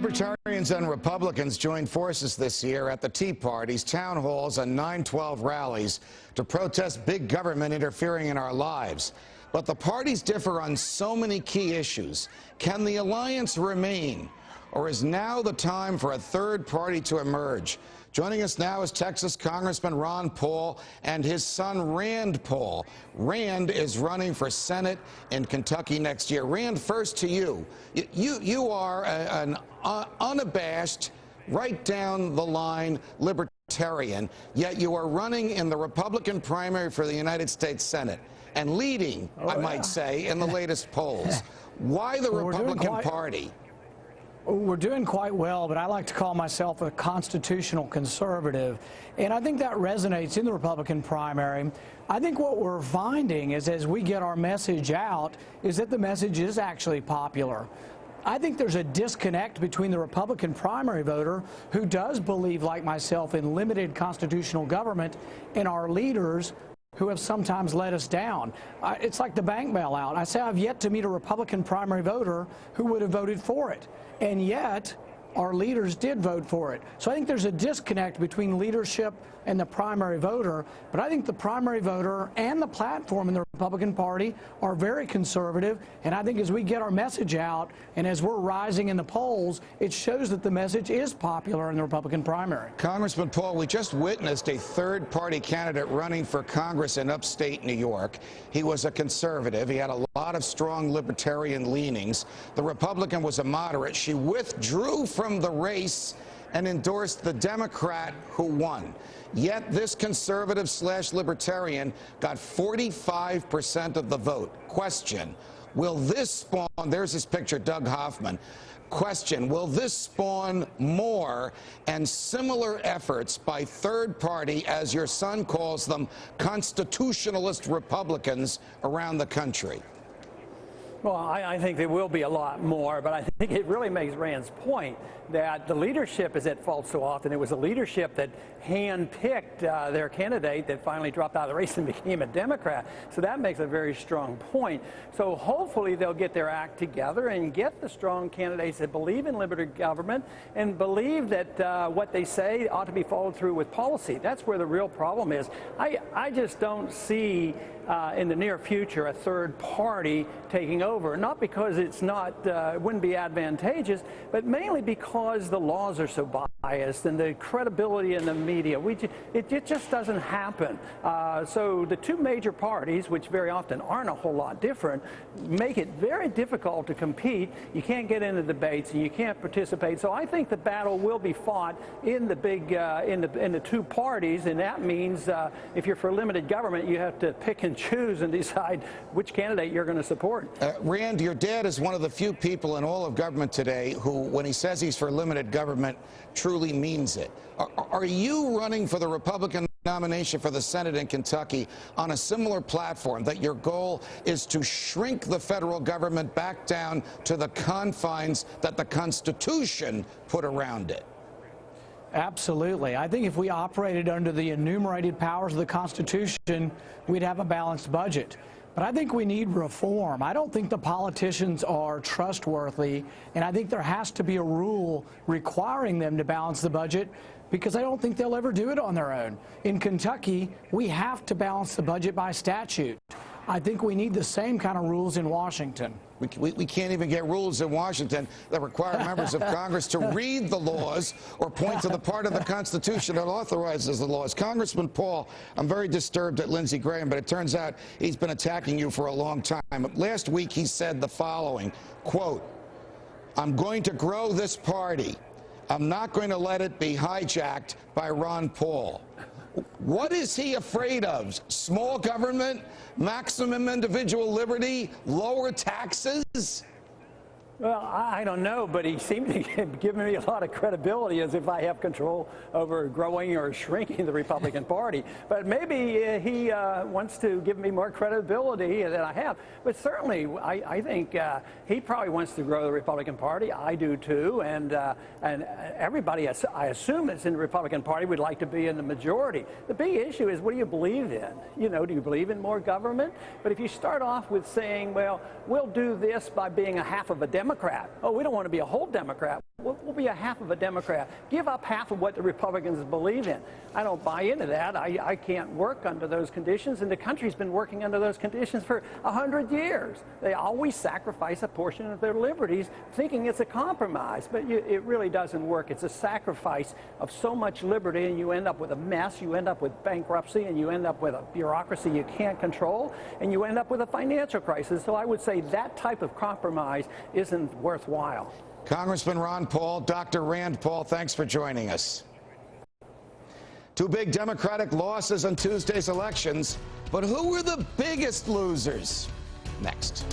Libertarians and Republicans joined forces this year at the Tea Parties, town halls, and 9/12 rallies to protest big government interfering in our lives. But the parties differ on so many key issues. Can the alliance remain, or is now the time for a third party to emerge? Joining us now is Texas Congressman Ron Paul and his son Rand Paul. Rand is running for Senate in Kentucky next year. Rand, first to you. You are an unabashed, right down the line libertarian, yet you are running in the Republican primary for the United States Senate and leading, I might say, in the latest polls. Why the Republican Party? We're doing quite well, but I like to call myself a constitutional conservative, and I think that resonates in the Republican primary. I think what we're finding is as we get our message out is that the message is actually popular. I think there's a disconnect between the Republican primary voter who does believe, like myself, in limited constitutional government and our leaders who have sometimes let us down. It's like the bank bailout. I say I've yet to meet a Republican primary voter who would have voted for it, and yet our leaders did vote for it. So I think there's a disconnect between leadership and the primary voter, but I think the primary voter and the platform in the Republican Party are very conservative, and I think as we get our message out and as we're rising in the polls, it shows that the message is popular in the Republican primary. Congressman Paul, we just witnessed a third-party candidate running for Congress in upstate New York. He was a conservative. He had a lot of strong libertarian leanings. The Republican was a moderate. She withdrew from the race and endorsed the Democrat who won. Yet this conservative/libertarian got 45% of the vote. Question, will this spawn, there's his picture, Doug Hoffman. Question, will this spawn more and similar efforts by third party, as your son calls them, constitutionalist Republicans around the country? Well, I think there will be a lot more, but I think it really makes Rand's point that the leadership is at fault so often. It was the leadership that handpicked their candidate that finally dropped out of the race and became a Democrat. So that makes a very strong point. So hopefully they'll get their act together and get the strong candidates that believe in limited government and believe that what they say ought to be followed through with policy. That's where the real problem is. I just don't see in the near future a third party taking over, not because it's not wouldn't be advantageous, but mainly because the laws are so biased and the credibility in the media. It just doesn't happen. So the two major parties, which very often aren't a whole lot different, make it very difficult to compete. You can't get into debates and you can't participate. So I think the battle will be fought in the big in the two parties, and that means if you're for limited government, you have to pick and choose and decide which candidate you're going to support. Rand, your dad is one of the few people in all of government today who, when he says he's for limited government, truly means it. Are you running for the Republican nomination for the Senate in Kentucky on a similar platform, that your goal is to shrink the federal government back down to the confines that the Constitution put around it? Absolutely. I think if we operated under the enumerated powers of the Constitution, we'd have a balanced budget. But I think we need reform. I don't think the politicians are trustworthy, and I think there has to be a rule requiring them to balance the budget, because I don't think they'll ever do it on their own. In Kentucky, we have to balance the budget by statute. I think we need the same kind of rules in Washington. We can't even get rules in Washington that require members of Congress to read the laws or point to the part of the Constitution that authorizes the laws. Congressman Paul, I'm very disturbed at Lindsey Graham, but it turns out he's been attacking you for a long time. Last week he said the following, quote, "I'm going to grow this party. I'm not going to let it be hijacked by Ron Paul." What is he afraid of? Small government, maximum individual liberty, lower taxes? Well, I don't know, but he seemed to give me a lot of credibility as if I have control over growing or shrinking the Republican Party. But maybe he wants to give me more credibility than I have. But certainly, I think he probably wants to grow the Republican Party. I do too, and everybody, I assume, that's in the Republican Party would like to be in the majority. The big issue is, what do you believe in? You know, do you believe in more government? But if you start off with saying, well, we'll do this by being a half of a Democrat. Oh, we don't want to be a whole Democrat. we'll be a half of a Democrat. Give up half of what the Republicans believe in. I don't buy into that. I can't work under those conditions, and the country's been working under those conditions for 100 years. They always sacrifice a portion of their liberties, thinking it's a compromise, but it really doesn't work. It's a sacrifice of so much liberty, and you end up with a mess. You end up with bankruptcy, and you end up with a bureaucracy you can't control, and you end up with a financial crisis. So I would say that type of compromise isn't worthwhile. Congressman Ron Paul, Dr. Rand Paul, thanks for joining us. Two big Democratic losses on Tuesday's elections, but who were the biggest losers? Next.